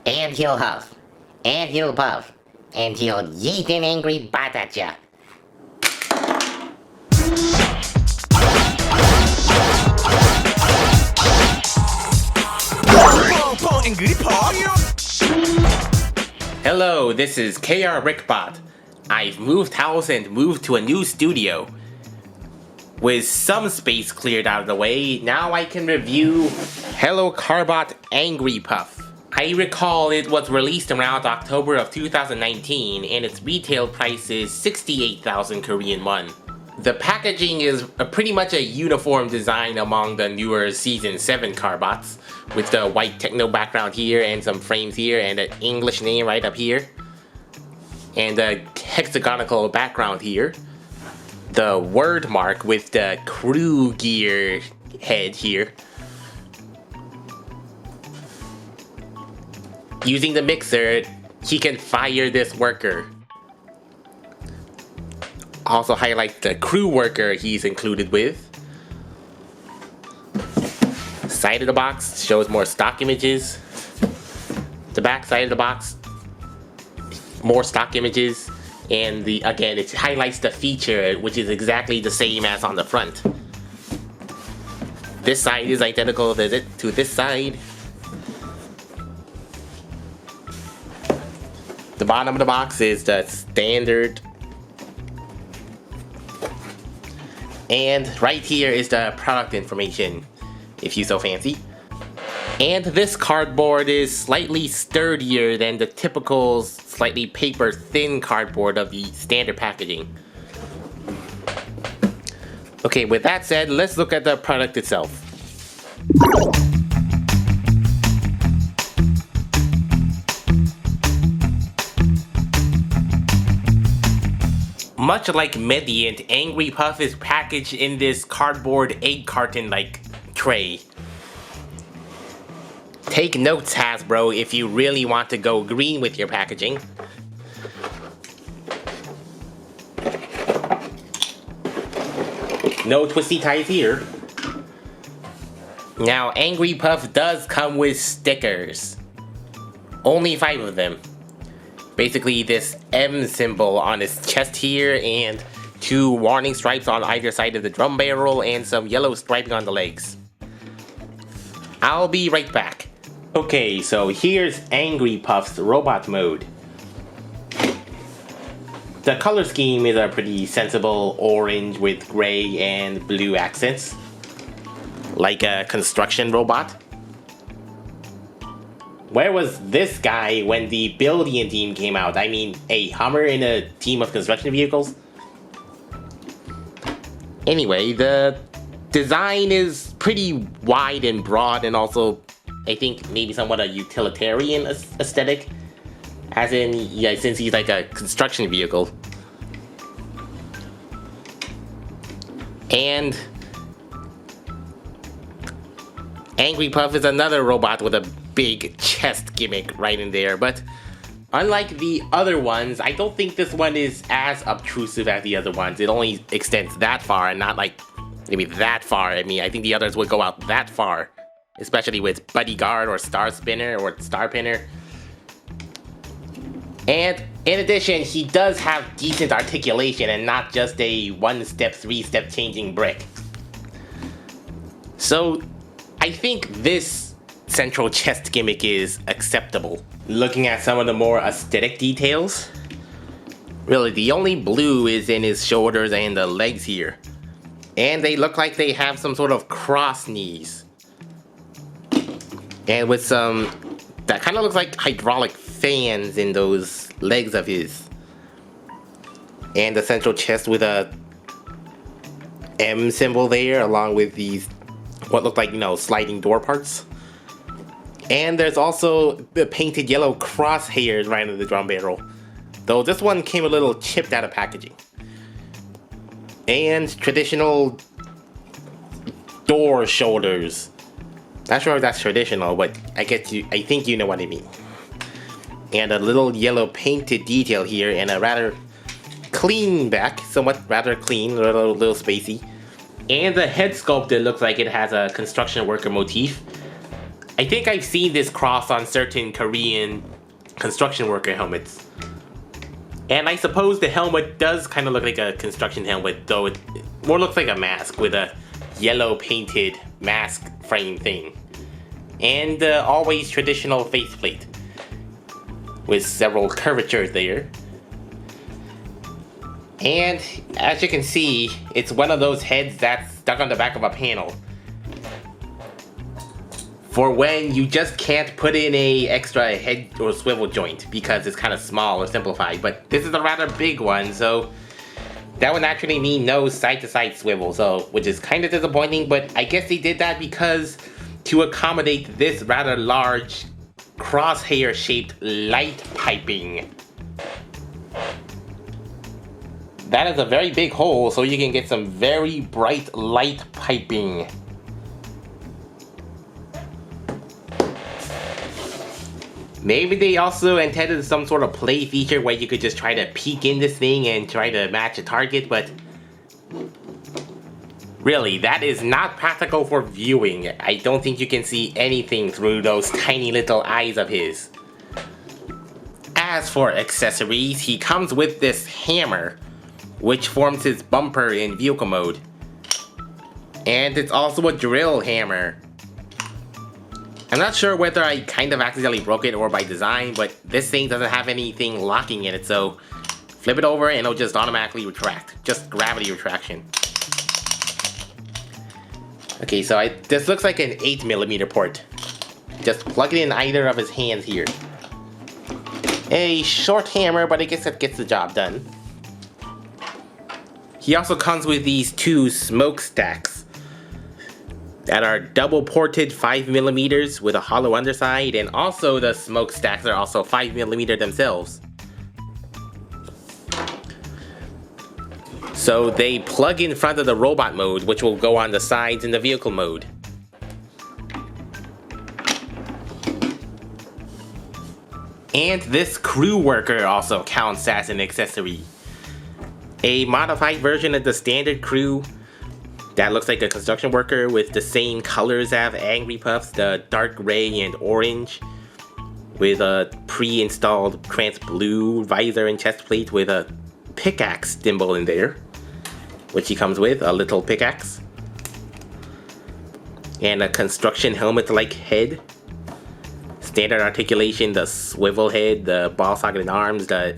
And he'll huff. And he'll puff. And he'll yeet an angry bot at ya. Hello, this is KRBrickBot. I've moved house and moved to a new studio. With some space cleared out of the way, now I can review Carbot Angrypuff. I recall it was released around October of 2019 and its retail price is 68,000 Korean won. The packaging is pretty much a uniform design among the newer Season 7 Carbots, with the white techno background here and some frames here and an English name right up here. And a hexagonal background here. The word mark with the crew gear head here. Using the mixer, he can fire this worker. Also highlights the crew worker he's included with. Side of the box shows more stock images. The back side of the box, more stock images. And again, it highlights the feature, which is exactly the same as on the front. This side is identical to this side. The bottom of the box is the standard. And right here is the product information, if you so fancy. And this cardboard is slightly sturdier than the typical slightly paper thin cardboard of the standard packaging. Okay, with that said, let's look at the product itself. Much like Mediant, Angrypuff is packaged in this cardboard egg carton-like tray. Take notes, Hasbro, if you really want to go green with your packaging. No twisty ties here. Now, Angrypuff does come with stickers. Only 5 of them. Basically this M symbol on his chest here and 2 warning stripes on either side of the drum barrel and some yellow striping on the legs. I'll be right back. Okay, so here's Angrypuff's robot mode. The color scheme is a pretty sensible orange with gray and blue accents. Like a construction robot. Where was this guy when the Building team came out? I mean, a Hummer in a team of construction vehicles? Anyway, the design is pretty wide and broad and also, I think, maybe somewhat a utilitarian aesthetic. As in, yeah, since he's like a construction vehicle. And Angrypuff is another robot with a big chest gimmick right in there, but unlike the other ones, I don't think this one is as obtrusive as the other ones. It only extends that far and not like maybe that far. I mean, I think the others would go out that far, especially with Bodyguard or Star Spinner or Star Pinner. And in addition, he does have decent articulation and not just a 1-step, 3-step changing brick. So I think this central chest gimmick is acceptable. Looking at some of the more aesthetic details, really the only blue is in his shoulders and the legs here. And they look like they have some sort of cross knees. And with some, that kind of looks like hydraulic fans in those legs of his. And the central chest with a M symbol there along with these, what look like, you know, sliding door parts. And there's also the painted yellow crosshairs right in the drum barrel. Though this one came a little chipped out of packaging. And traditional door shoulders. Not sure if that's traditional, but I think you know what I mean. And a little yellow painted detail here and a rather clean back, somewhat rather clean, a little spacey. And the head sculpted looks like it has a construction worker motif. I think I've seen this cross on certain Korean construction worker helmets. And I suppose the helmet does kind of look like a construction helmet, though it more looks like a mask with a yellow painted mask frame thing. And always traditional faceplate with several curvatures there. And as you can see, it's one of those heads that's stuck on the back of a panel. For when you just can't put in a extra head or swivel joint because it's kind of small or simplified. But this is a rather big one, so that would naturally mean no side-to-side swivel, so which is kind of disappointing, but I guess they did that because to accommodate this rather large crosshair-shaped light piping. That is a very big hole, so you can get some very bright light piping. Maybe they also intended some sort of play feature where you could just try to peek in this thing and try to match a target, but really, that is not practical for viewing. I don't think you can see anything through those tiny little eyes of his. As for accessories, he comes with this hammer, which forms his bumper in vehicle mode. And it's also a drill hammer. I'm not sure whether I kind of accidentally broke it or by design, but this thing doesn't have anything locking in it, so flip it over and it'll just automatically retract. Just gravity retraction. Okay, so this looks like an 8mm port. Just plug it in either of his hands here. A short hammer, but I guess that gets the job done. He also comes with these two Smokestacks that are double ported 5mm with a hollow underside, and also the Smokestacks are also 5mm themselves. So they plug in front of the robot mode, which will go on the sides in the vehicle mode. And this crew worker also counts as an accessory. A modified version of the standard crew that looks like a construction worker with the same colors as Angrypuffs, the dark gray and orange, with a pre-installed trans blue visor and chest plate with a pickaxe symbol in there, which he comes with, a little pickaxe, and a construction helmet-like head, standard articulation, the swivel head, the ball socket arms, the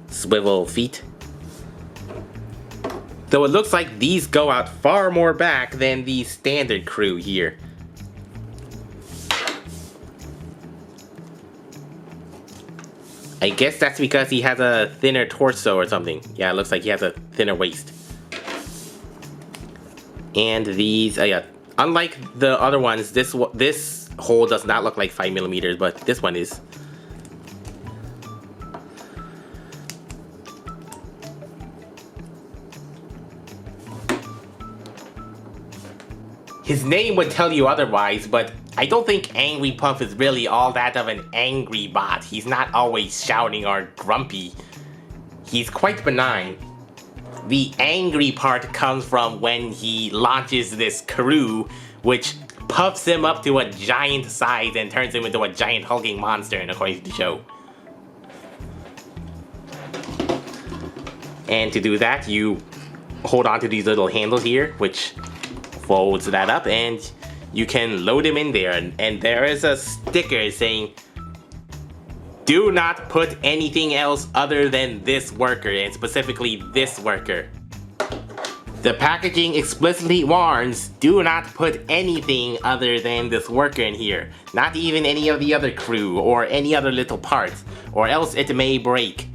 swivel feet. Though it looks like these go out far more back than the standard crew here. I guess that's because he has a thinner torso or something. Yeah, it looks like he has a thinner waist. And these, unlike the other ones, this hole does not look like 5mm, but this one is. His name would tell you otherwise, but I don't think Angrypuff is really all that of an angry bot. He's not always shouting or grumpy. He's quite benign. The angry part comes from when he launches this crew, which puffs him up to a giant size and turns him into a giant hulking monster, according to the show. And to do that, you hold on to these little handles here, which folds that up, and you can load him in there. And there is a sticker saying, "Do not put anything else other than this worker," and specifically this worker. The packaging explicitly warns, do not put anything other than this worker in here. Not even any of the other crew or any other little parts, or else it may break.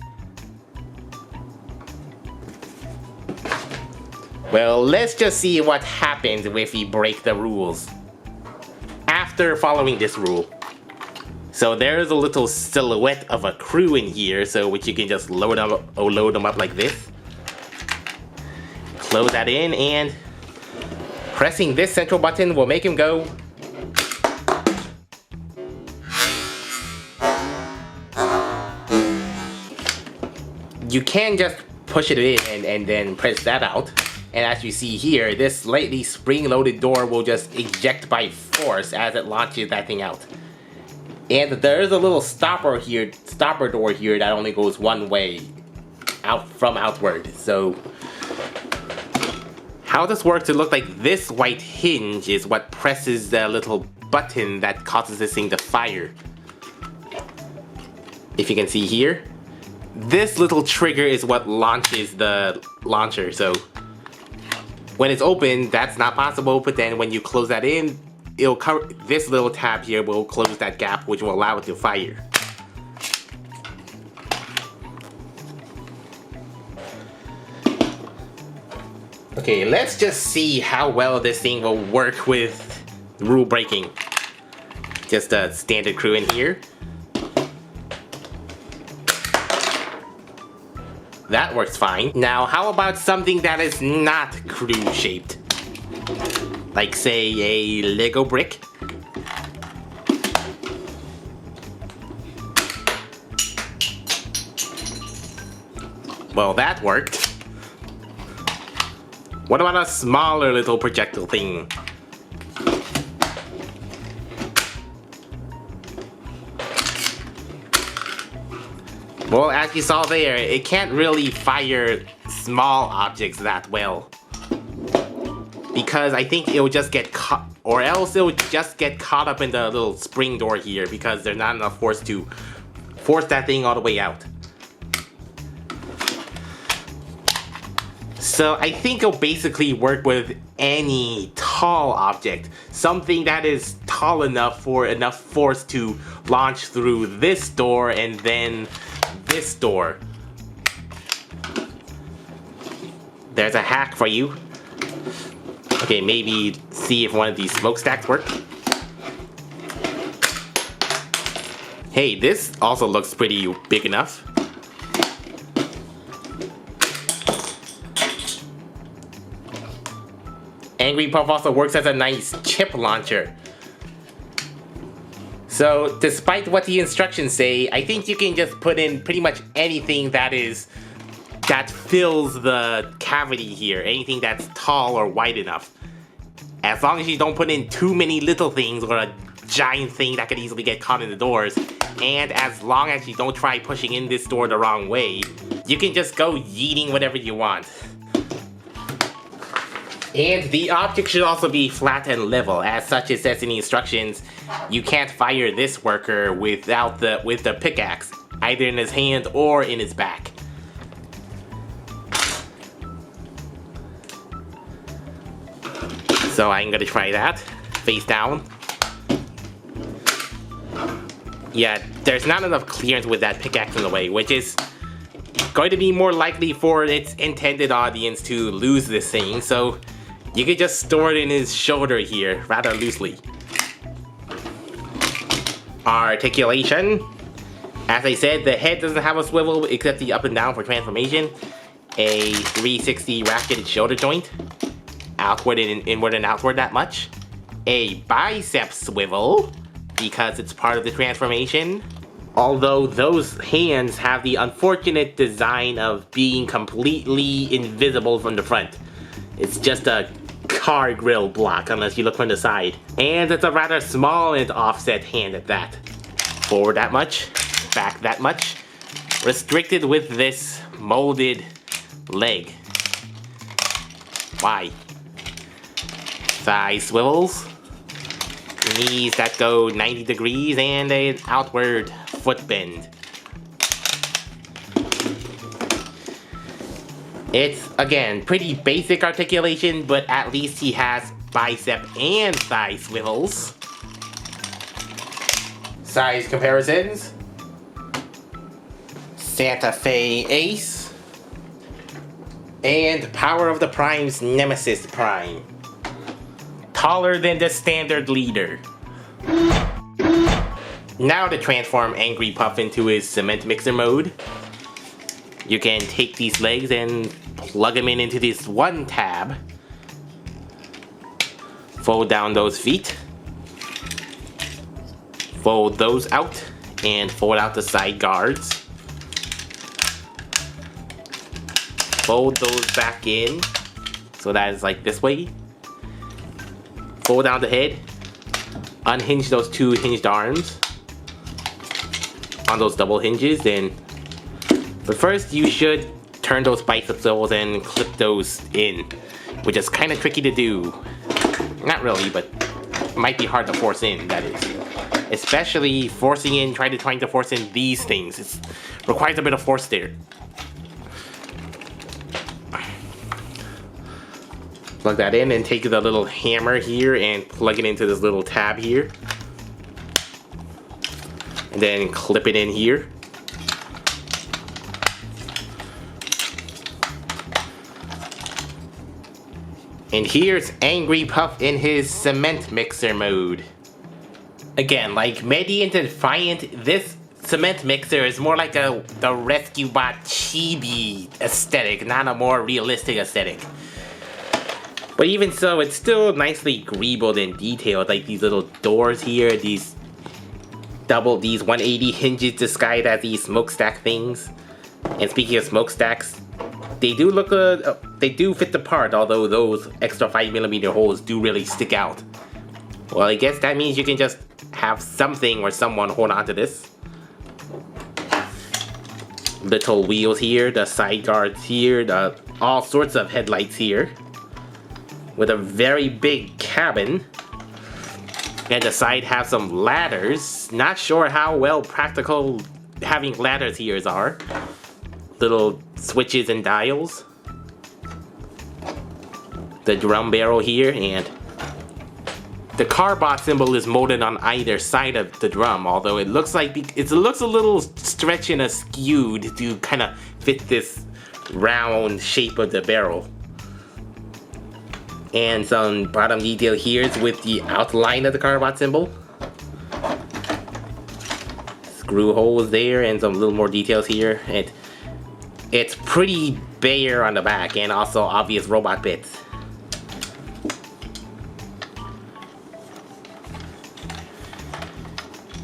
Well, let's just see what happens if we break the rules. After following this rule. So there's a little silhouette of a crew in here, so which you can just load them up like this. Close that in, and pressing this central button will make him go. You can just push it in and then press that out, And as you see here, this slightly spring-loaded door will just eject by force as it launches that thing out. And there is a little stopper door here that only goes one way, outward. So how this works, it looks like this white hinge is what presses the little button that causes this thing to fire. If you can see here, this little trigger is what launches the launcher. So when it's open, that's not possible, but then when you close that in, it'll cover this little tab here will close that gap, which will allow it to fire. Okay, let's just see how well this thing will work with rule breaking. Just a standard crew in here. That works fine. Now, how about something that is not crew shaped? Like, say, a Lego brick? Well, that worked. What about a smaller little projectile thing? Well, as you saw there, it can't really fire small objects that well. Because I think it'll just get caught, or else it'll just get caught up in the little spring door here because there's not enough force to force that thing all the way out. So I think it'll basically work with any tall object. Something that is tall enough for enough force to launch through this door and then this door. There's a hack for you. Okay, maybe see if one of these smokestacks work. Hey, this also looks pretty big enough. Angrypuff also works as a nice chip launcher. So, despite what the instructions say, I think you can just put in pretty much anything that fills the cavity here. Anything that's tall or wide enough. As long as you don't put in too many little things or a giant thing that could easily get caught in the doors. And as long as you don't try pushing in this door the wrong way, you can just go yeeting whatever you want. And the object should also be flat and level. As such, it says in the instructions, you can't fire this worker with the pickaxe, either in his hand or in his back. So I'm gonna try that, face down. Yeah, there's not enough clearance with that pickaxe in the way, which is going to be more likely for its intended audience to lose this thing, so you could just store it in his shoulder here, rather loosely. Articulation. As I said, the head doesn't have a swivel except the up and down for transformation. A 360 racketed shoulder joint. Outward and inward and outward that much. A bicep swivel, because it's part of the transformation. Although those hands have the unfortunate design of being completely invisible from the front. It's just a car grill block unless you look from the side. And it's a rather small and offset hand at that. Forward that much, back that much. Restricted with this molded leg. Why? Thigh swivels. Knees that go 90 degrees and an outward foot bend. It's, again, pretty basic articulation, but at least he has bicep and thigh swivels. Size comparisons. Santa Fe Ace. And Power of the Prime's Nemesis Prime. Taller than the standard leader. Now to transform Angrypuff into his cement mixer mode. You can take these legs and plug them into this one tab. Fold down those feet. Fold those out and fold out the side guards. Fold those back in so So that is like this way. Fold down the head. Unhinge those two hinged arms on those double hinges. But first you should turn those bicep symbols and clip those in, which is kind of tricky to do. Not really, but it might be hard to force in, that is. Especially trying to force in these things. It requires a bit of force there. Plug that in and take the little hammer here and plug it into this little tab here. And then clip it in here. And here's Angrypuff in his cement mixer mode. Again, like Mediant and Defiant, this cement mixer is more like the Rescue Bot chibi aesthetic, not a more realistic aesthetic. But even so, it's still nicely greebled and detailed, like these little doors here, these 180 hinges disguised as these smokestack things. And speaking of smokestacks, they do look they do fit the part, although those extra 5mm holes do really stick out. Well, I guess that means you can just have something or someone hold on to this. Little wheels here, the side guards here, all sorts of headlights here. With a very big cabin. And the side have some ladders. Not sure how well practical having ladders here are. Little switches and dials. The drum barrel here, and the Carbot symbol is molded on either side of the drum, although it looks like it looks a little stretched and askewed to kind of fit this round shape of the barrel. And some bottom detail here is with the outline of the Carbot symbol. Screw holes there and some little more details here. It's pretty bare on the back and also obvious robot bits.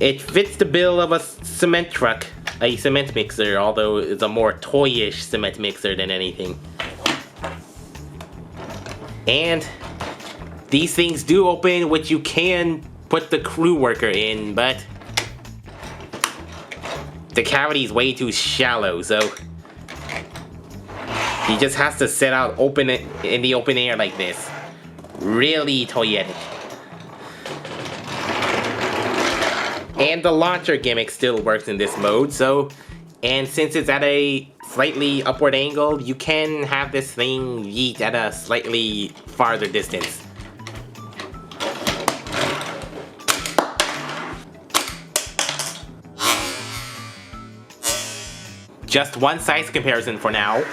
It fits the bill of a cement truck, a cement mixer, although it's a more toyish cement mixer than anything. And these things do open, which you can put the crew worker in, but the cavity is way too shallow, so he just has to set out open it in the open air like this. Really toyetic. And the launcher gimmick still works in this mode, and since it's at a slightly upward angle, you can have this thing yeet at a slightly farther distance. Just one size comparison for now.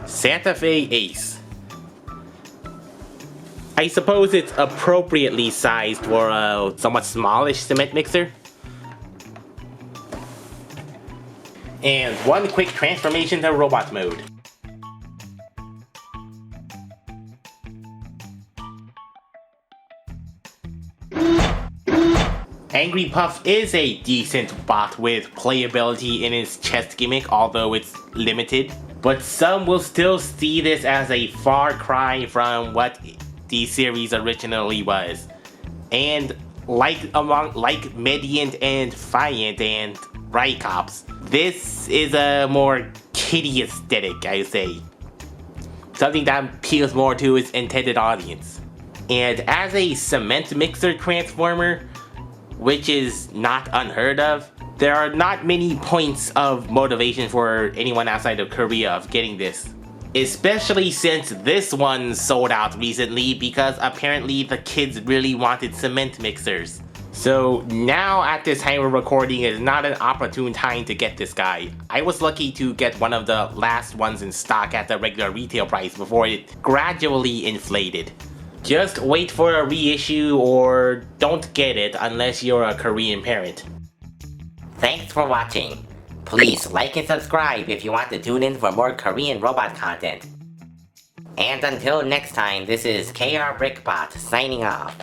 Santa Fe Ace. I suppose it's appropriately sized for a somewhat smallish cement mixer. And one quick transformation to robot mode. Angrypuff is a decent bot with playability in its chest gimmick, although it's limited. But some will still see this as a far cry from what the series originally was. And like Mediant and Defiant and Rycops, this is a more kiddie aesthetic, I would say. Something that appeals more to its intended audience. And as a cement mixer transformer, which is not unheard of, there are not many points of motivation for anyone outside of Korea of getting this. Especially since this one sold out recently because apparently the kids really wanted cement mixers. So now at this time of recording is not an opportune time to get this guy. I was lucky to get one of the last ones in stock at the regular retail price before it gradually inflated. Just wait for a reissue or don't get it unless you're a Korean parent. Thanks for watching. Please like and subscribe if you want to tune in for more Korean robot content. And until next time, this is KRBrickBot signing off.